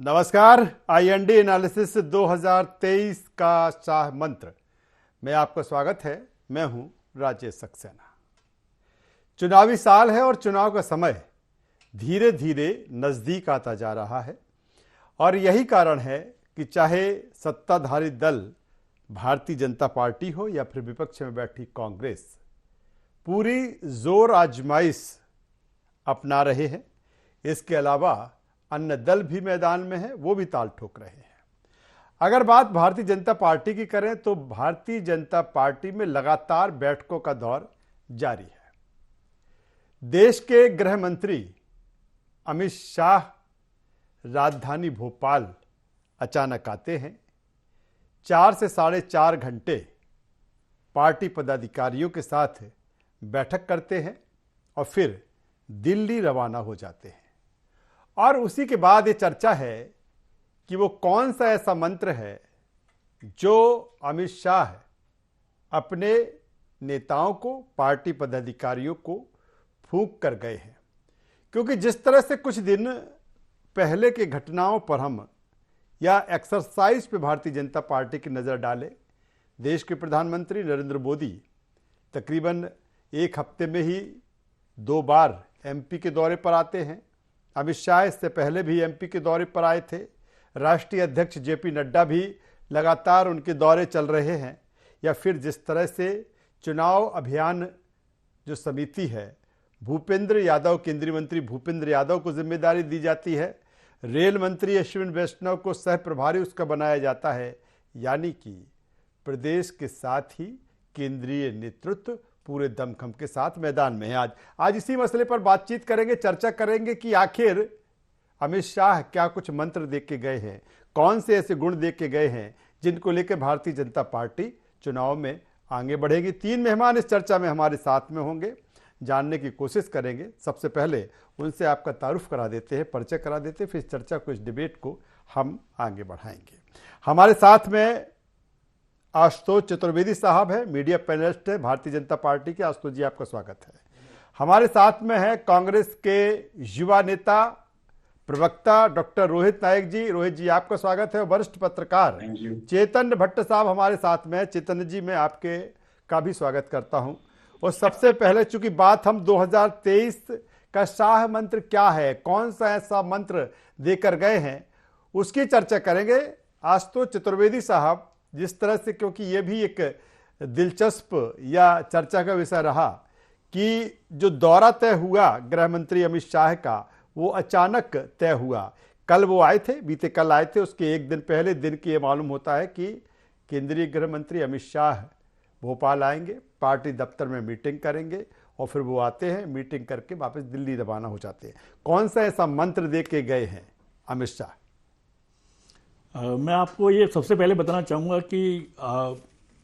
नमस्कार। IND analysis 2023 का शाह मंत्र में आपका स्वागत है। मैं हूं राजेश सक्सेना। चुनावी साल है और चुनाव का समय धीरे धीरे नजदीक आता जा रहा है और यही कारण है कि चाहे सत्ताधारी दल भारतीय जनता पार्टी हो या फिर विपक्ष में बैठी कांग्रेस, पूरी जोर आजमाइश अपना रहे हैं। इसके अलावा अन्य दल भी मैदान में है, वो भी ताल ठोक रहे हैं। अगर बात भारतीय जनता पार्टी की करें तो भारतीय जनता पार्टी में लगातार बैठकों का दौर जारी है। देश के गृह मंत्री अमित शाह राजधानी भोपाल अचानक आते हैं, 4 से 4.5 घंटे पार्टी पदाधिकारियों के साथ बैठक करते हैं और फिर दिल्ली रवाना हो जाते हैं। और उसी के बाद ये चर्चा है कि वो कौन सा ऐसा मंत्र है जो अमित शाह अपने नेताओं को, पार्टी पदाधिकारियों को फूंक कर गए हैं। क्योंकि जिस तरह से कुछ दिन पहले के घटनाओं पर हम या एक्सरसाइज पे भारतीय जनता पार्टी की नज़र डालें, देश के प्रधानमंत्री नरेंद्र मोदी तकरीबन 1 हफ्ते में ही 2 बार एमपी के दौरे पर आते हैं। अमित शाह इससे पहले भी एमपी के दौरे पर आए थे। राष्ट्रीय अध्यक्ष जेपी नड्डा भी लगातार उनके दौरे चल रहे हैं। या फिर जिस तरह से चुनाव अभियान जो समिति है, भूपेंद्र यादव, केंद्रीय मंत्री भूपेंद्र यादव को जिम्मेदारी दी जाती है, रेल मंत्री अश्विन वैष्णव को सह प्रभारी उसका बनाया जाता है। यानी कि प्रदेश के साथ ही केंद्रीय नेतृत्व पूरे दमखम के साथ मैदान में है। आज इसी मसले पर बातचीत करेंगे, चर्चा करेंगे कि आखिर अमित शाह क्या कुछ मंत्र दे के गए हैं, कौन से ऐसे गुण दे के गए हैं जिनको लेकर भारतीय जनता पार्टी चुनाव में आगे बढ़ेगी। 3 मेहमान इस चर्चा में हमारे साथ में होंगे, जानने की कोशिश करेंगे। सबसे पहले उनसे आपका तारुफ करा देते हैं, परिचय करा देते हैं, फिर इस चर्चा को, इस डिबेट को हम आगे बढ़ाएंगे। हमारे साथ में आशुतोष चतुर्वेदी साहब है, मीडिया पैनलिस्ट है भारतीय जनता पार्टी के। आशुतोष जी, आपका स्वागत है। हमारे साथ में है कांग्रेस के युवा नेता, प्रवक्ता डॉक्टर रोहित नायक जी। रोहित जी, आपका स्वागत है। वरिष्ठ पत्रकार चेतन भट्ट साहब हमारे साथ में है। चेतन जी, मैं आपके का भी स्वागत करता हूं। और सबसे पहले चूंकि बात हम 2023 का शाह मंत्र क्या है, कौन सा ऐसा मंत्र देकर गए हैं, उसकी चर्चा करेंगे। आशुतोष चतुर्वेदी साहब, जिस तरह से, क्योंकि ये भी एक दिलचस्प या चर्चा का विषय रहा कि जो दौरा तय हुआ गृह मंत्री अमित शाह का, वो अचानक तय हुआ। कल वो आए थे, बीते कल आए थे, उसके एक दिन पहले दिन की ये मालूम होता है कि केंद्रीय गृह मंत्री अमित शाह भोपाल आएंगे, पार्टी दफ्तर में मीटिंग करेंगे और फिर वो आते हैं, मीटिंग करके वापस दिल्ली रवाना हो जाते हैं। कौन सा ऐसा मंत्र दे के गए हैं अमित शाह? मैं आपको ये सबसे पहले बताना चाहूँगा कि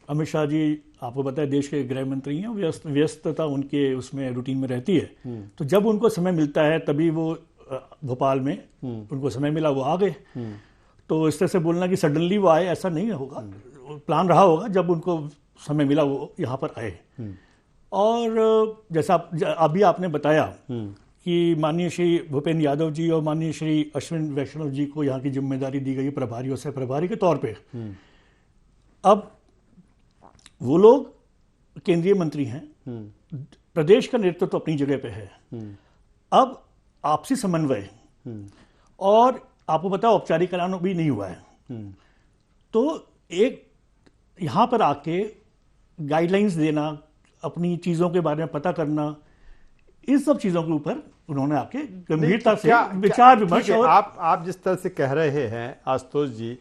अमित शाह जी, आपको पता है, देश के गृह मंत्री हैं। व्यस्तता उनके उसमें रूटीन में रहती है। तो जब उनको समय मिलता है तभी वो भोपाल में उनको समय मिला, वो आ गए। तो इस तरह से बोलना कि सडनली वो आए, ऐसा नहीं होगा। प्लान रहा होगा, जब उनको समय मिला वो यहाँ पर आए। और जैसा अभी आपने बताया कि माननीय श्री भूपेंद्र यादव जी और माननीय श्री अश्विन वैष्णव जी को यहाँ की जिम्मेदारी दी गई प्रभारी और सह प्रभारी के तौर पे। अब वो लोग केंद्रीय मंत्री हैं, प्रदेश का नेतृत्व तो अपनी जगह पे है। अब आपसी समन्वय और आपको पता, औपचारिकरण भी नहीं हुआ है। तो एक यहाँ पर आके गाइडलाइंस देना, अपनी चीज़ों के बारे में पता करना, इन सब चीजों के ऊपर उन्होंने आके गंभीरता से विचार विमर्श। और आप जिस तरह से कह रहे हैं आशुतोष जी,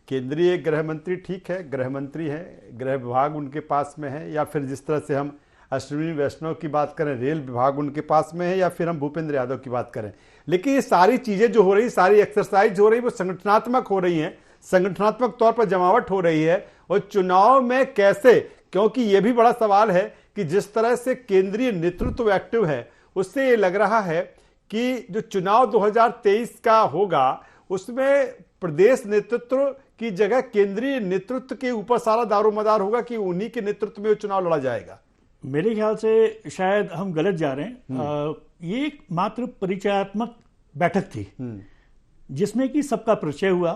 केंद्रीय गृह मंत्री ठीक है, गृह मंत्री है, गृह विभाग उनके पास में है, या फिर जिस तरह से हम अश्विनी वैष्णव की बात करें, रेल विभाग उनके पास में है, या फिर हम भूपेंद्र यादव की बात करें। लेकिन ये सारी चीजें जो हो रही, सारी एक्सरसाइज हो रही, वो संगठनात्मक हो रही हैं, संगठनात्मक तौर पर जमावट हो रही है। और चुनाव में कैसे, क्योंकि ये भी बड़ा सवाल है कि जिस तरह से केंद्रीय नेतृत्व एक्टिव है, उससे ये लग रहा है कि जो चुनाव 2023 का होगा उसमें प्रदेश नेतृत्व की जगह केंद्रीय नेतृत्व के ऊपर सारा दारोमदार होगा कि उन्हीं के नेतृत्व में वो चुनाव लड़ा जाएगा। मेरे ख्याल से शायद हम गलत जा रहे हैं। ये एक मात्र परिचयात्मक बैठक थी। जिसमें कि सबका परिचय हुआ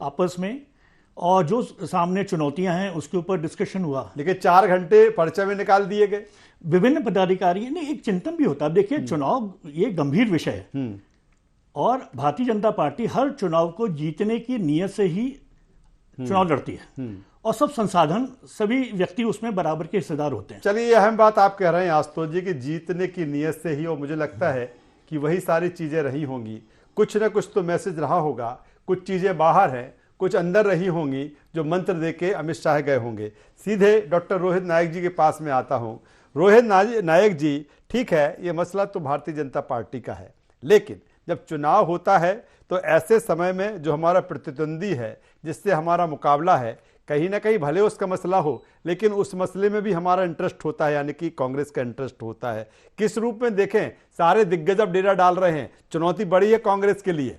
आपस में, और जो सामने चुनौतियां हैं उसके ऊपर डिस्कशन हुआ। लेकिन 4 घंटे परिचय में निकाल दिए गए। विभिन्न पदाधिकारी ने एक चिंतन भी होता है। देखिए, चुनाव ये गंभीर विषय है और भारतीय जनता पार्टी हर चुनाव को जीतने की नीयत से ही चुनाव लड़ती है और सब संसाधन, सभी व्यक्ति उसमें बराबर के हिस्सेदार होते हैं। चलिए, ये अहम बात आप कह रहे हैं आशुतोष जी कि जीतने की नीयत से ही, और मुझे लगता है कि वही सारी चीजें रही होंगी। कुछ ना कुछ तो मैसेज रहा होगा, कुछ चीजें बाहर हैं, कुछ अंदर रही होंगी जो मंत्र दे के अमित शाह गए होंगे। सीधे डॉक्टर रोहित नायक जी के पास में आता हूं। रोहित नायक जी, ठीक है, ये मसला तो भारतीय जनता पार्टी का है, लेकिन जब चुनाव होता है तो ऐसे समय में जो हमारा प्रतिद्वंदी है, जिससे हमारा मुकाबला है, कहीं ना कहीं भले उसका मसला हो, लेकिन उस मसले में भी हमारा इंटरेस्ट होता है, यानी कि कांग्रेस का इंटरेस्ट होता है। किस रूप में देखें, सारे दिग्गज अब डेरा डाल रहे हैं, चुनौती बड़ी है कांग्रेस के लिए।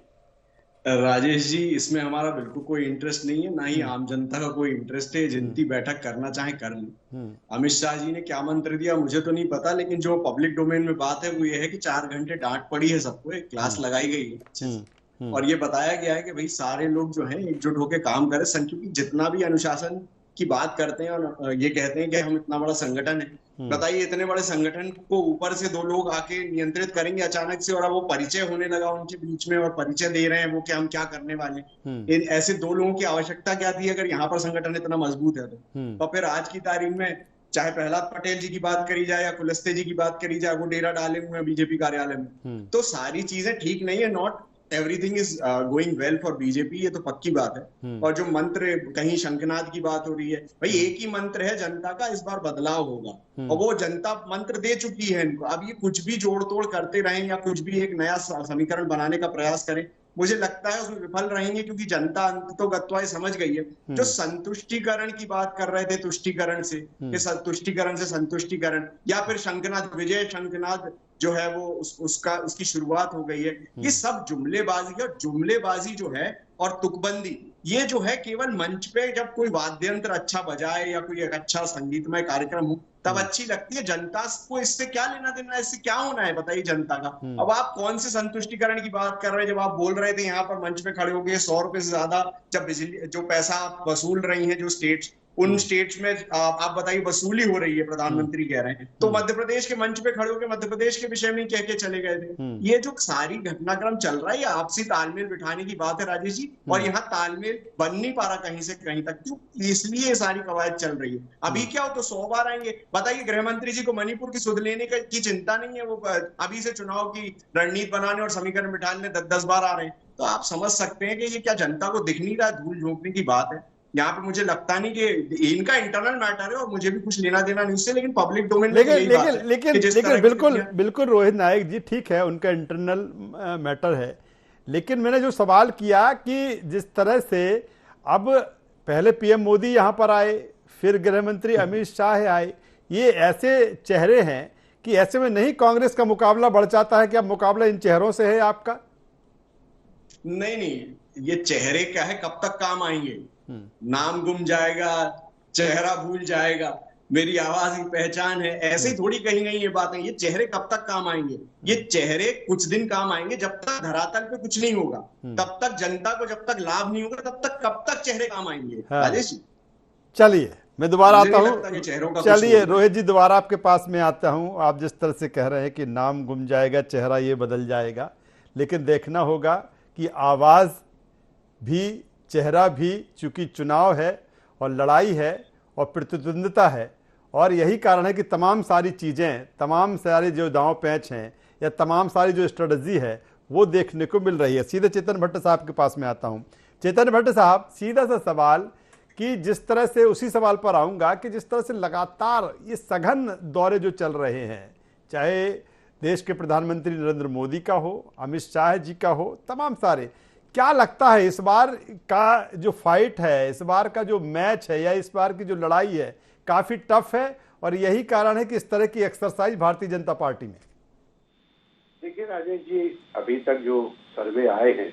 राजेश जी, इसमें हमारा बिल्कुल कोई इंटरेस्ट नहीं है, ना ही आम जनता का कोई इंटरेस्ट है। जितनी बैठक करना चाहे कर लें। अमित शाह जी ने क्या मंत्र दिया मुझे तो नहीं पता, लेकिन जो पब्लिक डोमेन में बात है वो ये है कि 4 घंटे डांट पड़ी है सबको, एक क्लास लगाई गई है अच्छे से। और ये बताया गया है कि भाई सारे लोग जो है एकजुट होकर काम करें। क्योंकि जितना भी अनुशासन की बात करते हैं और ये कहते हैं कि हम इतना बड़ा संगठन है, बताइए इतने बड़े संगठन को ऊपर से 2 लोग आके नियंत्रित करेंगे अचानक से, और अब वो परिचय होने लगा उनके बीच में और परिचय दे रहे हैं वो कि हम क्या करने वाले हैं। ऐसे 2 लोगों की आवश्यकता क्या थी अगर यहाँ पर संगठन इतना मजबूत है तो फिर आज की तारीख में चाहे प्रहलाद पटेल जी की बात करी जाए या कुलस्ते जी की बात करी जाए, वो डेरा डाले हुए हैं बीजेपी कार्यालय में। तो सारी चीजें ठीक नहीं है। Not everything is going well for BJP, ये तो पक्की बात है। और जो मंत्र, कहीं शंखनाद की बात हो रही है, भाई एक ही मंत्र है जनता का, इस बार बदलाव होगा, और वो जनता मंत्र दे चुकी है इनको। अब ये कुछ भी जोड़ तोड़ करते रहें या कुछ भी एक नया समीकरण बनाने का प्रयास करें, मुझे लगता है उसमें विफल रहेंगे, क्योंकि जनता अंततोगत्वा समझ गई है। जो संतुष्टिकरण की बात कर रहे थे, तुष्टिकरण से तुष्टिकरण से संतुष्टिकरण, या फिर शंखनाद, विजय शंखनाद जो है वो उसकी शुरुआत हो गई है। ये सब जुमलेबाजी है। जुमलेबाजी जो है और तुकबंदी, ये जो है केवल मंच पे जब कोई वाद्य यंत्र अच्छा बजाए या कोई एक अच्छा संगीतमय कार्यक्रम हो तब अच्छी लगती है। जनता को इससे क्या लेना देना है, इससे क्या होना है बताइए जनता का। अब आप कौन से संतुष्टिकरण की बात कर रहे हैं? जब आप बोल रहे थे यहाँ पर मंच पे खड़े होकर 100 रुपए से ज्यादा जब बिजली जो पैसा आप वसूल रही है जो स्टेट्स, उन स्टेट्स में आप बताइए वसूली हो रही है, प्रधानमंत्री कह रहे हैं, तो मध्य प्रदेश के मंच पे खड़े होकर मध्य प्रदेश के विषय में कह के चले गए थे। ये जो सारी घटनाक्रम चल रहा है, ये आपसी तालमेल बिठाने की बात है राजेश जी, और यहाँ तालमेल बन नहीं पा रहा कहीं से कहीं तक। क्यों? इसलिए ये सारी कवायद चल रही है। अभी क्या हो तो 100 बार आएंगे। बताइए, गृह मंत्री जी को मणिपुर की सुध लेने की चिंता नहीं है, वो अभी से चुनाव की रणनीति बनाने और समीकरण बिठाने 10-10 बार आ रहे हैं। तो आप समझ सकते हैं कि ये क्या जनता को दिख नहीं रहा, धूल झोंकने की बात है। यहाँ पे मुझे लगता नहीं कि इनका इंटरनल मैटर है और मुझे भी कुछ लेना देना नहीं उससे, लेकिन पब्लिक डोमेन में लेकिन बिल्कुल रोहित नायक जी, ठीक है, उनका इंटरनल मैटर है, लेकिन मैंने जो सवाल किया कि जिस तरह से अब पहले पीएम मोदी यहाँ पर आए, फिर गृह मंत्री अमित शाह आए, ये ऐसे चेहरे हैं कि ऐसे में नहीं कांग्रेस का मुकाबला बढ़ जाता है कि अब मुकाबला इन चेहरों से है आपका? नहीं, ये चेहरे क्या है, कब तक काम आएंगे? नाम गुम जाएगा, चेहरा भूल जाएगा, मेरी आवाज की पहचान है, ऐसे ही थोड़ी कहीं गई ये बातें। ये चेहरे कब तक काम आएंगे? ये चेहरे कुछ दिन काम आएंगे, जब तक धरातल पे कुछ नहीं होगा, तब तक जनता को जब तक लाभ नहीं होगा, तब तक कब तक चेहरे काम आएंगे? राजेश जी, चलिए मैं दोबारा आता हूँ। चलिए रोहित जी, दोबारा आपके पास में आता हूँ। आप जिस तरह से कह रहे हैं कि नाम गुम जाएगा, चेहरा ये बदल जाएगा, लेकिन देखना होगा कि आवाज भी, चेहरा भी, चूंकि चुनाव है और लड़ाई है और प्रतिद्वंदिता है, और यही कारण है कि तमाम सारी चीज़ें, तमाम सारे जो दांव पैंच हैं या तमाम सारी जो स्ट्रेटजी है वो देखने को मिल रही है। सीधे चेतन भट्ट साहब के पास में आता हूँ। चेतन भट्ट साहब, सीधा सा सवाल कि जिस तरह से, उसी सवाल पर आऊँगा कि जिस तरह से लगातार ये सघन दौरे जो चल रहे हैं, चाहे देश के प्रधानमंत्री नरेंद्र मोदी का हो, अमित शाह जी का हो, तमाम सारे, क्या लगता है इस बार का जो फाइट है, इस बार का जो मैच है या इस बार की जो लड़ाई है, काफी टफ है, और यही कारण है कि इस तरह की एक्सरसाइज भारतीय जनता पार्टी में? देखिए राजेश जी, अभी तक जो सर्वे आए हैं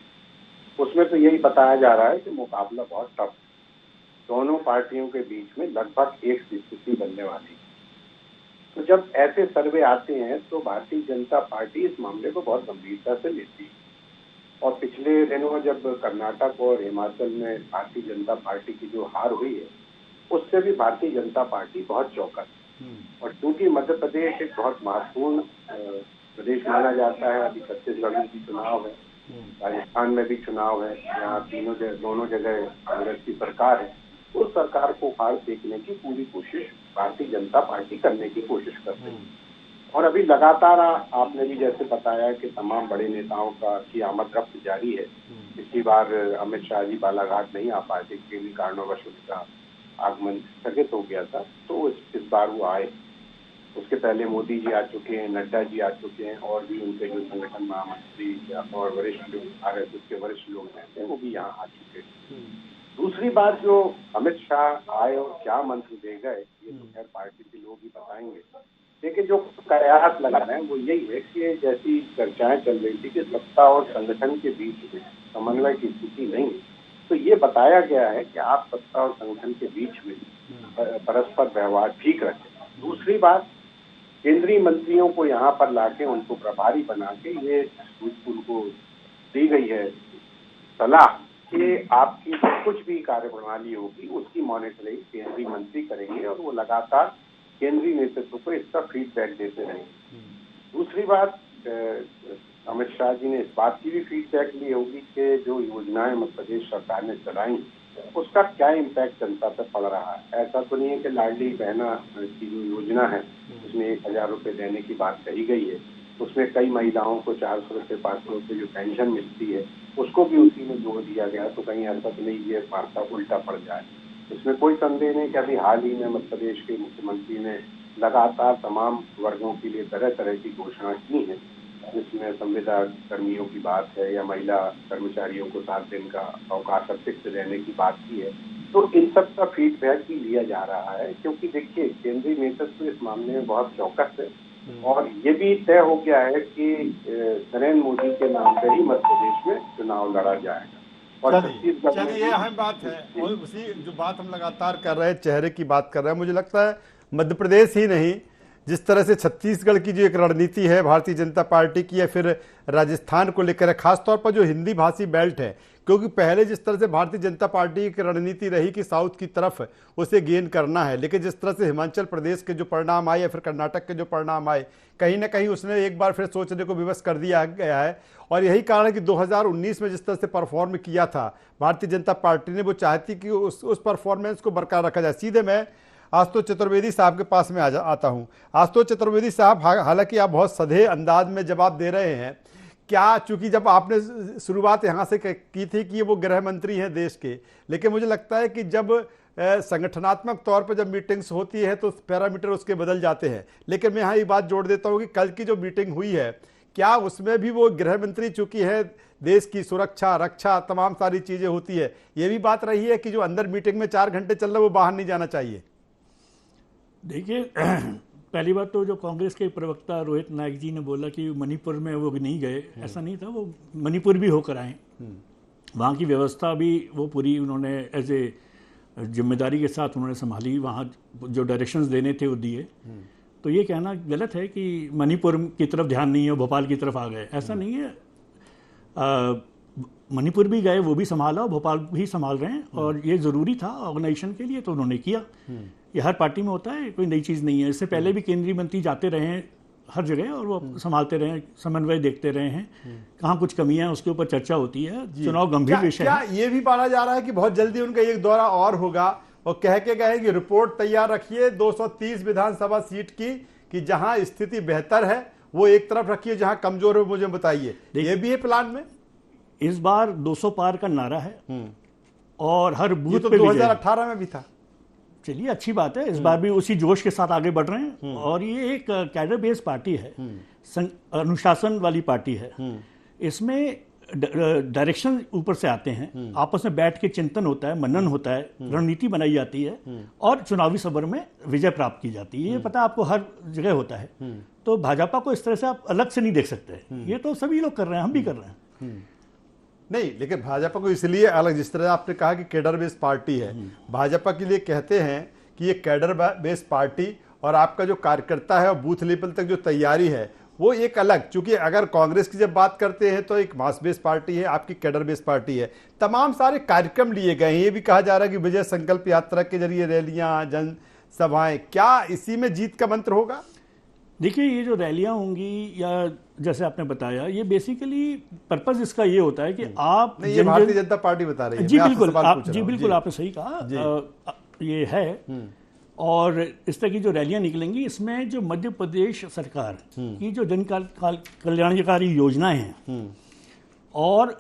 उसमें तो यही बताया जा रहा है कि मुकाबला बहुत टफ, दोनों पार्टियों के बीच में लगभग एक स्थिति बनने वाली। तो जब ऐसे सर्वे आते हैं तो भारतीय जनता पार्टी इस मामले को बहुत गंभीरता से लेती है। और पिछले दिनों जब कर्नाटक और हिमाचल में भारतीय जनता पार्टी की जो हार हुई है, उससे भी भारतीय जनता पार्टी बहुत चौंका है। और चूंकि मध्य प्रदेश एक बहुत महत्वपूर्ण प्रदेश माना जाता है, अभी छत्तीसगढ़ में भी चुनाव है, राजस्थान में भी चुनाव है, यहाँ दोनों जगह कांग्रेस की सरकार है, उस सरकार को हार फेंकने की पूरी कोशिश भारतीय जनता पार्टी करने की कोशिश कर रही है। और अभी लगातार आपने भी जैसे बताया कि तमाम बड़े नेताओं की आमद रफ्त जारी है। पिछली बार अमित शाह जी बालाघाट नहीं आ पाए थे, किन्हीं कारणवश उनका आगमन स्थगित हो गया था, तो इस बार वो आए। उसके पहले मोदी जी आ चुके हैं, नड्डा जी आ चुके हैं, और भी उनके जो संगठन महामंत्री और वरिष्ठ लोग RSS के वरिष्ठ लोग हैं वो भी यहाँ आ चुके हैं। दूसरी बात, जो अमित शाह आए और क्या मंत्र दे गए, ये तो खैर पार्टी के लोग ही बताएंगे, लेकिन जो कयास लगा रहे हैं वो यही है कि जैसी चर्चाएं चल रही थी कि सत्ता और संगठन के बीच में समन्वय की स्थिति नहीं है, तो ये बताया गया है कि आप सत्ता और संगठन के बीच में परस्पर व्यवहार ठीक रखें। दूसरी बात, केंद्रीय मंत्रियों को यहाँ पर लाके उनको प्रभारी बना के ये उनको दी गई है सलाह कि आपकी जो कुछ भी कार्यप्रणाली होगी उसकी मॉनिटरिंग केंद्रीय मंत्री करेंगे और वो लगातार केंद्रीय नेतृत्व को इसका फीडबैक देते रहेंगे। दूसरी बात, अमित शाह जी ने इस बात की भी फीडबैक ली होगी कि जो योजनाएं मध्य प्रदेश सरकार ने चलाई उसका क्या इम्पैक्ट जनता पर पड़ रहा है। ऐसा तो नहीं है कि लाडली बहना की जो योजना है उसमें 1000 रुपये देने की बात कही गई है, उसमें कई महिलाओं को 400 रुपये 500 रुपये जो पेंशन मिलती है उसको भी उसी में जोड़ दिया गया, तो कहीं ऐसा तो नहीं ये वार्ता उल्टा पड़ जाए। इसमें कोई संदेह नहीं कि अभी हाल ही में मध्य प्रदेश के मुख्यमंत्री ने लगातार तमाम वर्गों के लिए तरह तरह की घोषणा की है, जिसमें संविदा कर्मियों की बात है या महिला कर्मचारियों को 7 दिन का अवकाश अतिरिक्त देने की बात की है। तो इन सब का फीडबैक भी लिया जा रहा है, क्योंकि देखिए केंद्रीय नेतृत्व इस मामले में बहुत चौकस है और ये भी तय हो गया है कि नरेंद्र मोदी के नाम पर ही मध्य प्रदेश में चुनाव लड़ा जाएगा। और चलिए ये अहम बात है, और उसी जो बात हम लगातार कर रहे हैं, चेहरे की बात कर रहे हैं, मुझे लगता है मध्य प्रदेश ही नहीं, जिस तरह से छत्तीसगढ़ की जो एक रणनीति है भारतीय जनता पार्टी की, या फिर राजस्थान को लेकर है, खासतौर पर जो हिंदी भाषी बेल्ट है, क्योंकि पहले जिस तरह से भारतीय जनता पार्टी की रणनीति रही कि साउथ की तरफ उसे गेन करना है, लेकिन जिस तरह से हिमाचल प्रदेश के जो परिणाम आए या फिर कर्नाटक के जो परिणाम आए, कहीं ना कहीं उसने एक बार फिर सोचने को विवश कर दिया गया है। और यही कारण है कि 2019 में जिस तरह से परफॉर्म किया था भारतीय जनता पार्टी ने, वो चाहती कि उस परफॉर्मेंस को बरकरार रखा जाए। सीधे मैं आशुतोष चतुर्वेदी साहब के पास में आता हूँ। आशुतोष चतुर्वेदी साहब, हालांकि आप बहुत सधे अंदाज में जवाब दे रहे हैं, क्या चूंकि जब आपने शुरुआत यहाँ से की थी कि ये वो गृह मंत्री हैं देश के, लेकिन मुझे लगता है कि जब संगठनात्मक तौर पर जब मीटिंग्स होती है तो पैरामीटर उसके बदल जाते हैं। लेकिन मैं यहाँ ये बात जोड़ देता हूँ कि कल की जो मीटिंग हुई है, क्या उसमें भी वो गृह मंत्री चूंकि है, देश की सुरक्षा रक्षा तमाम सारी चीज़ें होती है, ये भी बात रही है कि जो अंदर मीटिंग में 4 घंटे चल रहा है वो बाहर नहीं जाना चाहिए? देखिए, पहली बात तो जो कांग्रेस के प्रवक्ता रोहित नायक जी ने बोला कि मणिपुर में वो नहीं गए, ऐसा नहीं था, वो मणिपुर भी होकर आए। वहाँ की व्यवस्था भी वो पूरी उन्होंने एज ए जिम्मेदारी के साथ उन्होंने संभाली, वहाँ जो डायरेक्शंस देने थे वो दिए। तो ये कहना गलत है कि मणिपुर की तरफ ध्यान नहीं है, भोपाल की तरफ आ गए, ऐसा नहीं है। मणिपुर भी गए, वो भी संभाला, भोपाल भी संभाल रहे हैं, और ये ज़रूरी था ऑर्गेनाइजेशन के लिए, तो उन्होंने किया। ये हर पार्टी में होता है, कोई नई चीज़ नहीं है। इससे पहले भी केंद्रीय मंत्री जाते रहे हैं हर जगह और वो संभालते रहे हैं, समन्वय देखते रहे हैं, कहाँ कुछ कमियां हैं उसके ऊपर चर्चा होती है। चुनाव गंभीर विषय है। क्या ये भी माना जा रहा है कि बहुत जल्दी उनका एक दौरा और होगा और कह के गए कि रिपोर्ट तैयार रखिए 230 विधानसभा सीट की, कि जहां स्थिति बेहतर है वो एक तरफ रखिए, जहां कमजोर है मुझे बताइए, ये भी है प्लान में? इस बार 200 पार का नारा है और हर बूथ तो पे 2018 में भी था। चलिए अच्छी बात है, इस बार भी उसी जोश के साथ आगे बढ़ रहे हैं। और ये एक कैडर बेस्ड पार्टी है, अनुशासन वाली पार्टी है। इसमें डायरेक्शन ऊपर से आते हैं, आपस में बैठ के चिंतन होता है, मनन होता है, रणनीति बनाई जाती है और चुनावी सभर में विजय प्राप्त की जाती है। ये पता आपको हर जगह होता है। तो भाजपा को इस तरह से आप अलग से नहीं देख सकते, ये तो सभी लोग कर रहे हैं, हम भी कर रहे हैं। नहीं, लेकिन भाजपा को इसलिए अलग, जिस तरह आपने कहा कि कैडर बेस्ड पार्टी है, भाजपा के लिए कहते हैं कि ये कैडर बेस्ड पार्टी और आपका जो कार्यकर्ता है और बूथ लेवल तक जो तैयारी है वो एक अलग, चूंकि अगर कांग्रेस की जब बात करते हैं तो एक मास बेस्ड पार्टी है, आपकी कैडर बेस्ड पार्टी है, तमाम सारे कार्यक्रम लिए गए हैं। ये भी कहा जा रहा है कि विजय संकल्प यात्रा के जरिए रैलियां, जनसभाएं, क्या इसी में जीत का मंत्र होगा? देखिए, ये जो रैलियां होंगी या जैसे आपने बताया, ये बेसिकली पर्पस इसका ये होता है कि आप नहीं, ये भारतीय जनता पार्टी बता रही है। जी मैं आपसे बिल्कुल, सवाल पूछ रहा जी हूं। बिल्कुल आपने सही कहा, ये है। और इस तरह की जो रैलियां निकलेंगी, इसमें जो मध्य प्रदेश सरकार की जो जन कल्याणकारी योजनाएं हैं और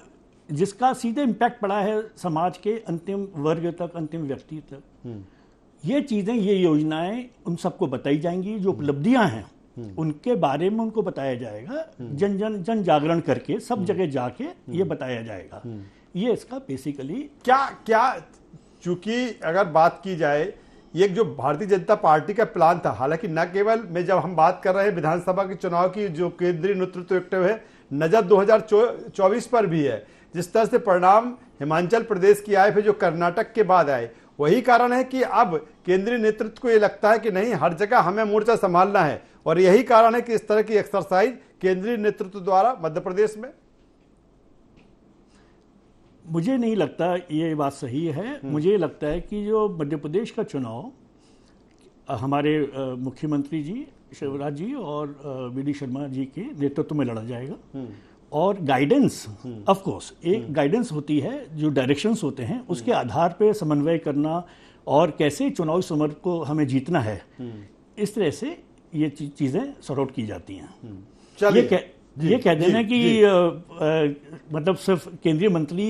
जिसका सीधे इम्पैक्ट पड़ा है समाज के अंतिम वर्ग तक, अंतिम व्यक्ति तक, ये चीज़ें, ये योजनाएं उन सबको बताई जाएंगी। जो उपलब्धियां हैं उनके बारे में उनको बताया जाएगा, जन जागरण करके सब जगह जाके ये बताया जाएगा। ये इसका बेसिकली क्या चूंकि अगर बात की जाए, ये जो भारतीय जनता पार्टी का प्लान था, हालांकि न केवल में जब हम बात कर रहे हैं विधानसभा के चुनाव की, जो केंद्रीय नेतृत्व एक्टिव है, नजर 2024 पर भी है। जिस तरह से परिणाम हिमाचल प्रदेश की आए, फिर जो कर्नाटक के बाद आए, वही कारण है कि अब केंद्रीय नेतृत्व को ये लगता है कि नहीं, हर जगह हमें मोर्चा संभालना है, और यही कारण है कि इस तरह की एक्सरसाइज केंद्रीय नेतृत्व द्वारा मध्य प्रदेश में। मुझे नहीं लगता ये बात सही है। मुझे लगता है कि जो मध्य प्रदेश का चुनाव हमारे मुख्यमंत्री जी शिवराज जी और वी डी शर्मा जी के नेतृत्व में लड़ा जाएगा, और गाइडेंस, ऑफ कोर्स एक गाइडेंस होती है, जो डायरेक्शंस होते हैं उसके आधार पे समन्वय करना और कैसे चुनावी समर को हमें जीतना है, इस तरह से ये चीज़ें सॉर्ट आउट की जाती हैं। ये कह देना कि मतलब सिर्फ केंद्रीय मंत्री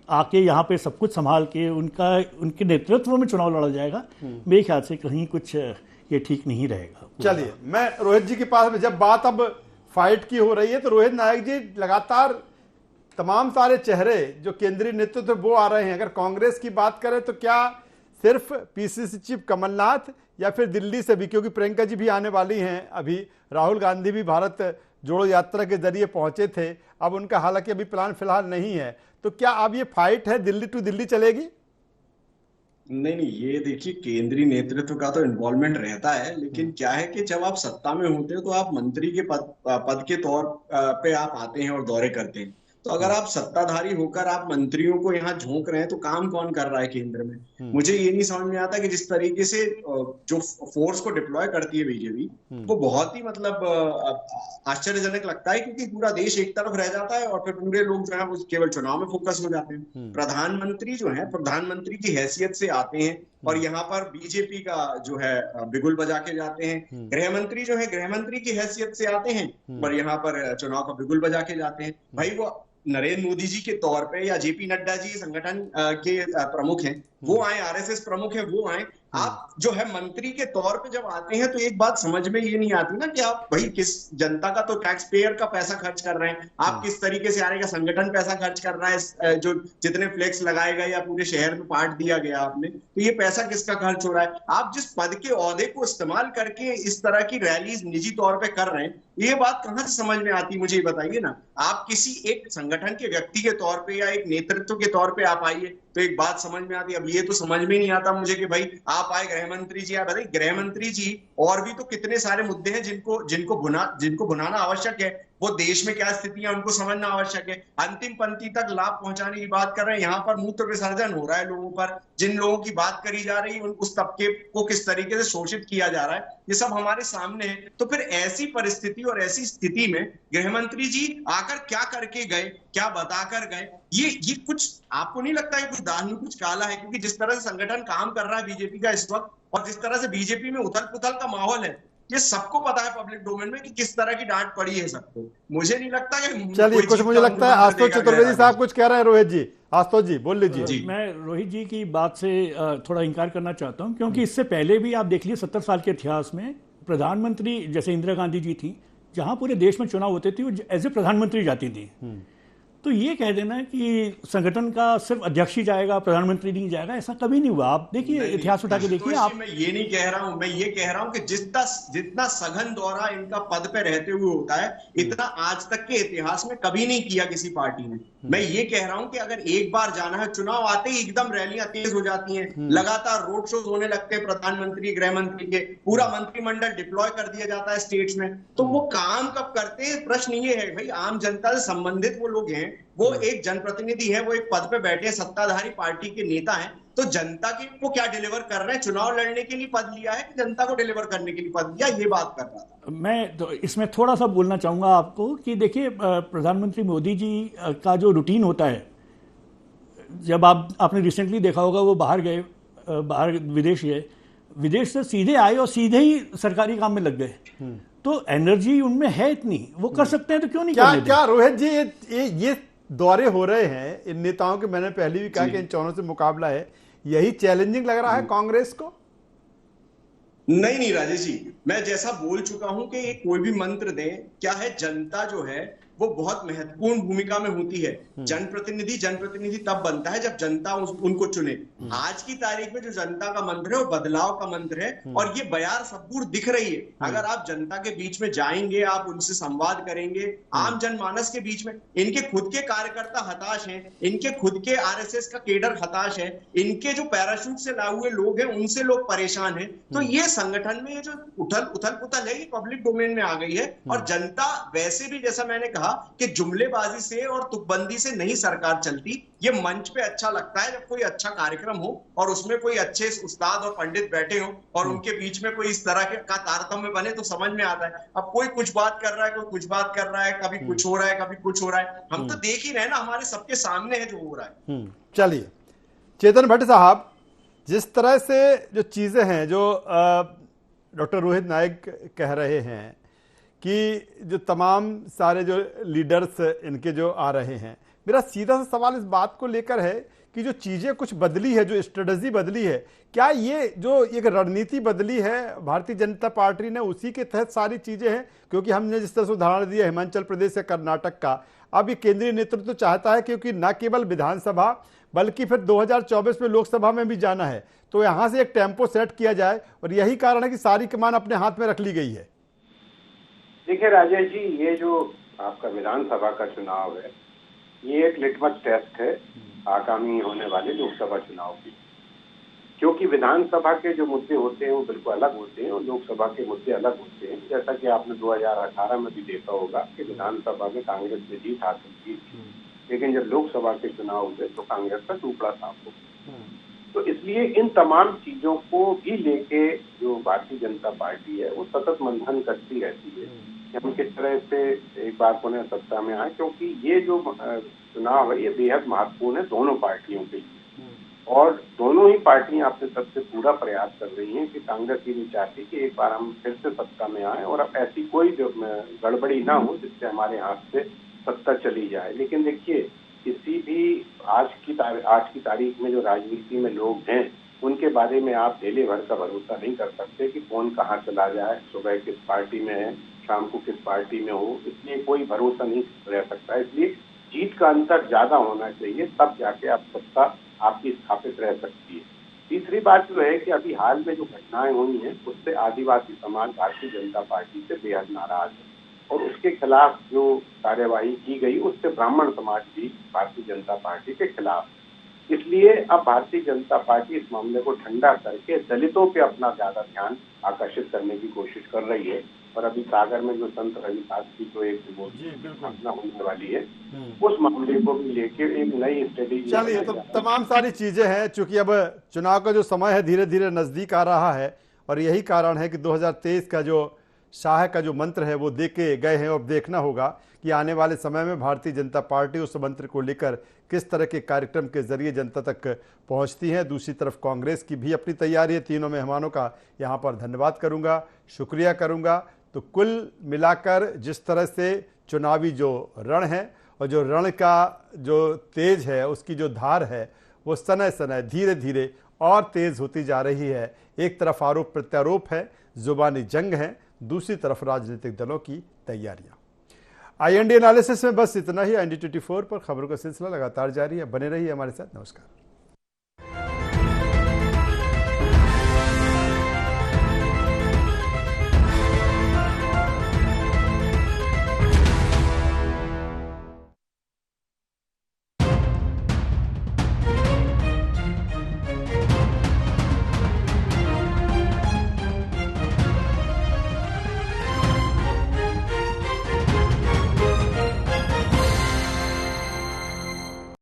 आके यहाँ पे सब कुछ संभाल के उनके नेतृत्व में चुनाव लड़ा जाएगा, मेरे ख्याल से कहीं कुछ ये ठीक नहीं रहेगा। चलिए, मैं रोहित जी के पास में, जब बात अब फाइट की हो रही है, तो रोहित नायक जी, लगातार तमाम सारे चेहरे जो केंद्रीय नेतृत्व वो आ रहे हैं। अगर कांग्रेस की बात करें तो क्या सिर्फ पीसीसी चीफ कमलनाथ, या फिर दिल्ली से भी, क्योंकि प्रियंका जी भी आने वाली हैं, अभी राहुल गांधी भी भारत जोड़ो यात्रा के जरिए पहुंचे थे, अब उनका हालांकि अभी प्लान फिलहाल नहीं है, तो क्या अब ये फाइट है दिल्ली टू दिल्ली चलेगी? नहीं, ये देखिए, केंद्रीय नेतृत्व का तो इन्वॉल्वमेंट रहता है, लेकिन क्या है कि जब आप सत्ता में होते हो तो आप मंत्री के पद के तौर पे आप आते हैं और दौरे करते हैं। तो अगर आप सत्ताधारी होकर आप मंत्रियों को यहाँ झोंक रहे हैं, तो काम कौन कर रहा है केंद्र में? मुझे ये नहीं समझ में आता कि जिस तरीके से जो फोर्स को डिप्लॉय करती है बीजेपी, वो बहुत ही मतलब आश्चर्यजनक लगता है, क्योंकि पूरा देश एक तरफ रह जाता है और फिर पूरे लोग जो है वो केवल चुनाव में फोकस हो जाते हैं। प्रधानमंत्री जो है, प्रधानमंत्री की हैसियत से आते हैं और यहाँ पर बीजेपी का जो है बिगुल बजा के जाते हैं। गृह मंत्री जो है, गृह मंत्री की हैसियत से आते हैं और यहाँ पर चुनाव का बिगुल बजा के जाते हैं। भाई, वो नरेंद्र मोदी जी के तौर पे या जेपी नड्डा जी संगठन के प्रमुख हैं, वो आए, आरएसएस प्रमुख है, वो आए। आप जो है मंत्री के तौर पे जब आते हैं तो एक बात समझ में ये नहीं आती ना कि आप भाई किस जनता का, तो टैक्स पेयर का पैसा खर्च कर रहे हैं, आप किस तरीके से आ रहे हैं, संगठन पैसा खर्च कर रहा है, जो जितने फ्लेक्स लगाए गए या पूरे शहर में पार्ट दिया गया आपने, तो ये पैसा किसका खर्च हो रहा है? आप जिस पद के ओहदे को इस्तेमाल करके इस तरह की रैलीज निजी तौर पे कर रहे हैं, ये बात कहां से समझ में आती, मुझे बताइए ना। आप किसी एक संगठन के व्यक्ति के तौर पे या एक नेतृत्व के तौर पे आप आइए तो एक बात समझ में आती है। अब ये तो समझ में नहीं आता मुझे कि भाई आप आए, गृह मंत्री जी, आप बताइए गृह मंत्री जी, और भी तो कितने सारे मुद्दे हैं जिनको भुनाना आवश्यक है। वो देश में क्या स्थितियां उनको समझना आवश्यक है। अंतिम पंक्ति तक लाभ पहुंचाने की बात कर रहे हैं, यहाँ पर मूत्र विसर्जन हो रहा है लोगों पर, जिन लोगों की बात करी जा रही है उस तबके को किस तरीके से शोषित किया जा रहा है, ये सब हमारे सामने है। तो फिर ऐसी परिस्थिति और ऐसी स्थिति में गृह मंत्री जी आकर क्या करके गए, क्या बताकर गए? ये कुछ आपको नहीं लगता है कुछ दाल में कुछ काला है? क्योंकि जिस तरह से संगठन काम कर रहा है बीजेपी का इस वक्त, और जिस तरह से बीजेपी में उथल पुथल का माहौल है, ये सबको पता है पब्लिक डोमेन में कि किस तरह की डांट पड़ी है सबको। मुझे नहीं लगता कि चलिए, कुछ मुझे लगता है आशुतोष चतुर्वेदी साहब कुछ कह रहे हैं। रोहित जी, आशुतोष जी बोल लीजिए। मैं रोहित जी की बात से थोड़ा इनकार करना चाहता हूं, क्योंकि इससे पहले भी आप देख लीजिए 70 साल के इतिहास में प्रधानमंत्री जैसे इंदिरा गांधी जी थी, जहां पूरे देश में चुनाव होते थे, वो एज ए प्रधानमंत्री जाती थी। तो ये कह देना कि संगठन का सिर्फ अध्यक्ष ही जाएगा, प्रधानमंत्री नहीं जाएगा, ऐसा कभी नहीं हुआ। आप देखिए, इतिहास उठा के देखिए आप। मैं ये नहीं कह रहा हूं, मैं ये कह रहा हूं कि जितना सघन दौरा इनका पद पे रहते हुए होता है, इतना आज तक के इतिहास में कभी नहीं किया किसी पार्टी ने। मैं ये कह रहा हूं कि अगर एक बार जाना है, चुनाव आते ही एकदम रैलियां तेज हो जाती हैं, लगातार रोड शोज होने लगते हैं, प्रधानमंत्री गृह मंत्री के, पूरा मंत्रिमंडल डिप्लॉय कर दिया जाता है स्टेट्स में, तो वो काम कब करते हैं? प्रश्न ये है भाई, आम जनता से संबंधित वो लोग हैं, वो एक जनप्रतिनिधि है, वो एक पद पे बैठे हैं, सत्ताधारी पार्टी के नेता हैं, तो जनता के को क्या डिलीवर कर रहे हैं? चुनाव लड़ने के लिए पद लिया है कि जनता को डिलीवर करने के लिए पद लिया? ये बात कर रहा था मैं। तो इसमें थोड़ा सा बोलना चाहूँगा आपको कि देखिए, प्रधानमंत्री मोदी जी का जो रूटीन होता है, जब आपने रिसेंटली देखा होगा, वो बाहर गए, बाहर विदेश गए, विदेश से सीधे आए और सीधे ही सरकारी काम में लग गए। तो एनर्जी उनमें है इतनी, वो कर सकते हैं, तो क्यों नहीं क्या करने दें? क्या रोहित जी, ये दौरे हो रहे हैं इन नेताओं के, मैंने पहले भी कहा कि इन चौरों से मुकाबला है, यही चैलेंजिंग लग रहा है कांग्रेस को? नहीं राजेश जी, मैं जैसा बोल चुका हूं कि ये कोई भी मंत्र दे, क्या है, जनता जो है वो बहुत महत्वपूर्ण भूमिका में होती है। जनप्रतिनिधि तब बनता है जब जनता उनको चुने। आज की तारीख में जो जनता का मंत्र है वो बदलाव का मंत्र है, और ये बयार सबूर दिख रही है। अगर आप जनता के बीच में जाएंगे, आप उनसे संवाद करेंगे, आम जनमानस के बीच में, इनके खुद के कार्यकर्ता हताश हैं, इनके खुद के आरएसएस का केडर हताश है, इनके जो पैराशूट से लाए हुए लोग हैं उनसे लोग परेशान हैं। तो ये संगठन में ये जो उथल पुथल है, ये पब्लिक डोमेन में आ गई है। और जनता वैसे भी, जैसा मैंने कहा कि जुमलेबाजी से और तुकबंदी से नहीं सरकार चलती। ये मंच पे अच्छा लगता है जब कोई अच्छा कार्यक्रम हो और उसमें कोई अच्छे उस्ताद और पंडित बैठे हो और उनके बीच में कोई इस तरह का तारतम्य बने, तो समझ में आता है। अब कोई कुछ बात कर रहा है, कोई कुछ बात कर रहा है, कभी कुछ हो रहा है, कभी कुछ हो रहा है, हम तो देख ही रहे ना, हमारे सबके सामने है जो हो रहा है। चलिए चेतन भट्ट साहब, जिस तरह से जो चीजें हैं, जो डॉक्टर रोहित नायक कह रहे हैं कि जो तमाम सारे जो लीडर्स इनके जो आ रहे हैं, मेरा सीधा सा सवाल इस बात को लेकर है कि जो चीज़ें कुछ बदली है, जो स्ट्रेटजी बदली है, क्या ये जो एक रणनीति बदली है भारतीय जनता पार्टी ने, उसी के तहत सारी चीज़ें हैं? क्योंकि हमने जिस तरह से उदाहरण दिया हिमाचल प्रदेश या कर्नाटक का, अब ये केंद्रीय नेतृत्व तो चाहता है क्योंकि न केवल विधानसभा बल्कि फिर 2024 में लोकसभा में भी जाना है, तो यहाँ से एक टेम्पो सेट किया जाए, और यही कारण है कि सारी कमान अपने हाथ में रख ली गई है। देखिए राजेश जी, ये जो आपका विधानसभा का चुनाव है, ये एक लिटमस टेस्ट है आगामी होने वाले लोकसभा चुनाव की। क्योंकि विधानसभा के जो मुद्दे होते हैं वो बिल्कुल अलग होते हैं और लोकसभा के मुद्दे अलग होते हैं। जैसा कि आपने 2018 में भी देखा होगा कि विधानसभा में कांग्रेस ने जीत हासिल की थी, लेकिन जब लोकसभा के चुनाव हुए तो कांग्रेस का टुकड़ा साफ हो गया। तो इसलिए इन तमाम चीजों को भी लेके जो भारतीय जनता पार्टी है वो सतत मंथन करती रहती है कि हम किस तरह से एक बार पुनः सत्ता में आए, क्योंकि ये जो चुनाव है ये बेहद महत्वपूर्ण है दोनों पार्टियों के लिए। और दोनों ही पार्टियां अपने सबसे पूरा प्रयास कर रही हैं कि कांग्रेस ये नहीं चाहती कि एक बार हम फिर से सत्ता में आए और अब ऐसी कोई जो गड़बड़ी ना हो जिससे हमारे हाथ से सत्ता चली जाए। लेकिन देखिए, किसी भी आज की तारीख में जो राजनीति में लोग हैं उनके बारे में आप डेली भर का भरोसा नहीं कर सकते कि कौन कहाँ चला जाए, सुबह किस पार्टी में है, शाम को किस पार्टी में हो, इसलिए कोई भरोसा नहीं रह सकता। इसलिए जीत का अंतर ज्यादा होना चाहिए, तब जाके आप सत्ता आपकी स्थापित रह सकती है। तीसरी बात जो है कि अभी हाल में जो घटनाएं हुई हैं उससे आदिवासी समाज भारतीय जनता पार्टी से बेहद नाराज है और उसके खिलाफ जो कार्यवाही की गई उससे ब्राह्मण समाज भी भारतीय जनता पार्टी के खिलाफ। इसलिए अब भारतीय जनता पार्टी इस मामले को ठंडा करके दलितों पे अपना ज्यादा ध्यान आकर्षित करने की कोशिश कर रही है। और अभी सागर में जो संत रविदास की जो एक घटना होने वाली है उस मामले को भी लेके एक नई स्ट्रेटेजी। चलिए, तो तमाम सारी चीजें हैं, चूंकि अब चुनाव का जो समय है धीरे धीरे नजदीक आ रहा है और यही कारण है कि 2023 का जो शाह का जो मंत्र है वो दे के गए हैं। और देखना होगा कि आने वाले समय में भारतीय जनता पार्टी उस मंत्र को लेकर किस तरह के कार्यक्रम के जरिए जनता तक पहुंचती है। दूसरी तरफ कांग्रेस की भी अपनी तैयारी है। तीनों मेहमानों का यहाँ पर धन्यवाद करूँगा, शुक्रिया करूँगा। तो कुल मिलाकर जिस तरह से चुनावी जो रण है और जो रण का जो तेज है, उसकी जो धार है वो समय समय धीरे धीरे और तेज होती जा रही है। एक तरफ आरोप प्रत्यारोप है, जुबानी जंग है, दूसरी तरफ राजनीतिक दलों की तैयारियां। IND एनालिसिस में बस इतना ही। IND 24 पर खबरों का सिलसिला लगातार जारी है, बने रहिए हमारे साथ। नमस्कार।